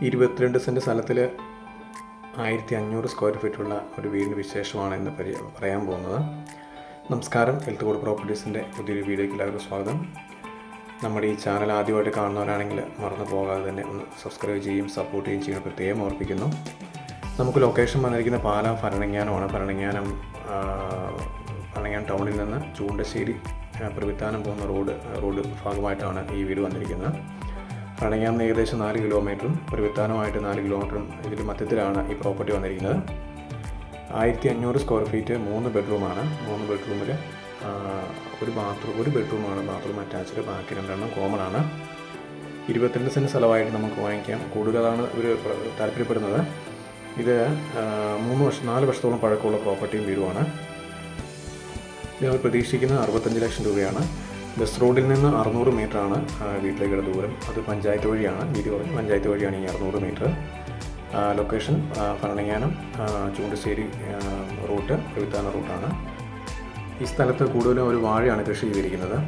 22 cent സ്ഥലത്തിൽ 1500 square ഫീറ്റുള്ള ഒരു വീടിൻ്റെ വിശേഷമാണ് ഇന്ന് പറയാൻ പോകുന്നത്. നമസ്കാരം, ഹെൽത്ത് കോഡ് പ്രോപ്പർട്ടീസിൻ്റെ പുതിയൊരു വീഡിയോയ്ക്ക് എല്ലാവർക്കും സ്വാഗതം. നമ്മുടെ ഈ ചാനൽ ആദ്യമായിട്ട് കാണുന്നവരാണെങ്കിൽ മറന്നു പോകാതെ തന്നെ ഒന്ന് സബ്സ്ക്രൈബ് ചെയ്യുകയും സപ്പോർട്ട് ചെയ്യുകയും ചെയ്യുന്ന പ്രത്യേകം ഓർപ്പിക്കുന്നു. നമുക്ക് ലൊക്കേഷൻ വന്നിരിക്കുന്ന പാലാ ഭരണങ്ങാനമാണ്. ഭരണങ്ങാനം ടൗണിൽ നിന്ന് ചൂണ്ടശ്ശേരി പ്രവിത്താനം പോകുന്ന റോഡ് ഭാഗമായിട്ടാണ് ഈ വീട് വന്നിരിക്കുന്നത്. ഭരണങ്ങാനം ഏകദേശം 4 കിലോമീറ്ററും പ്രവിത്താനമായിട്ട് 4 കിലോമീറ്ററും ഇതിൽ മധ്യത്തിലാണ് ഈ പ്രോപ്പർട്ടി വന്നിരിക്കുന്നത്. 1500 സ്ക്വയർ ഫീറ്റ്, 3 ബെഡ്റൂമാണ്. 3 ബെഡ്റൂമിൽ ഒരു ബെഡ്റൂമാണ് ബാത്റൂം അറ്റാച്ച്ഡ്, ബാക്കി 2 കോമൺ ആണ്. 22 സെൻറ്റ് സ്ഥലമായിട്ട് നമുക്ക് വാങ്ങിക്കാം. കൂടുതലാണ് ഇവർ താല്പര്യപ്പെടുന്നത്. ഇത് 4 വർഷത്തോളം പഴക്കമുള്ള പ്രോപ്പർട്ടിയും വീടുമാണ്. ഞങ്ങൾ പ്രതീക്ഷിക്കുന്നത് 65 ലക്ഷം രൂപയാണ്. ബസ് റോഡിൽ നിന്ന് 600 മീറ്ററാണ് വീട്ടിലേക്കുള്ള ദൂരം. അത് പഞ്ചായത്ത് വഴിയാണ്, വീതി കുറഞ്ഞ് പഞ്ചായത്ത് വഴിയാണ് ഈ 600 metre. Location Bharananganam Choondacherry root Pravithana റൂട്ടാണ്. ഈ സ്ഥലത്ത് കൂടുതലും ഒരു വാഴയാണ് കൃഷി ചെയ്തിരിക്കുന്നത്.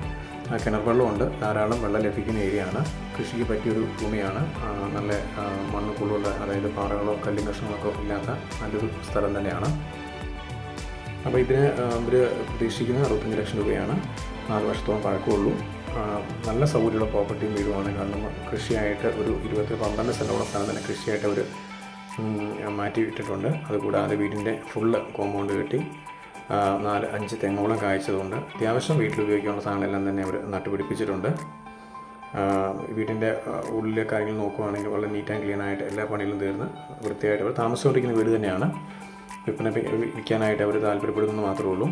കിണർ വെള്ളമുണ്ട്, ധാരാളം വെള്ളം ലഭിക്കുന്ന ഏരിയയാണ്. കൃഷിക്ക് പറ്റിയൊരു ഭൂമിയാണ്. നല്ല മണ്ണ് കൂടുതലുള്ള, അതായത് പാറകളോ കല്ലും കഷ്ണങ്ങളൊക്കെ ഇല്ലാത്ത നല്ലൊരു സ്ഥലം തന്നെയാണ്. അപ്പോൾ ഇതിന് ഇവർ പ്രതീക്ഷിക്കുന്നത് 65 ലക്ഷം രൂപയാണ്. 4 വർഷത്തോളം പഴക്കമുള്ളൂ. നല്ല സൗകര്യമുള്ള പ്രോപ്പർട്ടിയും വീടുമാണ്. കാരണം കൃഷിയായിട്ട് ഒരു 12 സെൻറ്റോളം സ്ഥലം തന്നെ കൃഷിയായിട്ട് അവർ മാറ്റിയിട്ടിട്ടുണ്ട്. അതുകൂടാതെ വീടിൻ്റെ ഫുള്ള് കോമ്പൗണ്ട് കെട്ടി 4-5 തെങ്ങോളം കായ്ച്ചതുകൊണ്ട് അത്യാവശ്യം വീട്ടിൽ ഉപയോഗിക്കാനുള്ള സാധനങ്ങളെല്ലാം തന്നെ അവർ നട്ടുപിടിപ്പിച്ചിട്ടുണ്ട്. വീടിൻ്റെ ഉള്ളിലെ കാര്യങ്ങൾ നോക്കുകയാണെങ്കിൽ വളരെ നീറ്റ് ആൻഡ് ക്ലീൻ ആയിട്ട് എല്ലാ പണികളും തീർന്ന് വൃത്തിയായിട്ട് അവർ താമസിച്ചുകൊണ്ടിരിക്കുന്ന വീട് തന്നെയാണ്. വിൽക്കാനായിട്ട് അവർ താല്പര്യപ്പെടുന്നത് മാത്രമേ ഉള്ളൂ.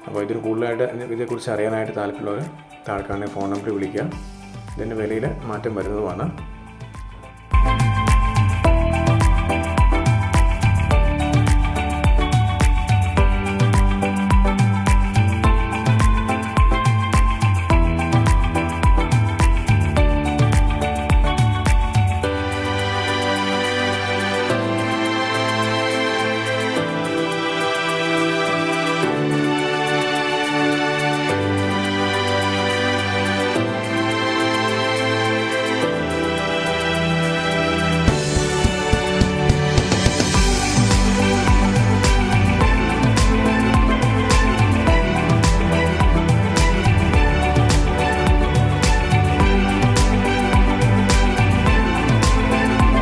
അപ്പോൾ ഇതിന് കൂടുതലായിട്ട് ഇതേക്കുറിച്ച് അറിയാനായിട്ട് താല്പര്യമുള്ളവർ താഴെ കാണുന്ന ഫോൺ നമ്പറിൽ വിളിക്കുക. ഇതിൻ്റെ വിലയിൽ മാറ്റം വരുന്നതുമാണ്.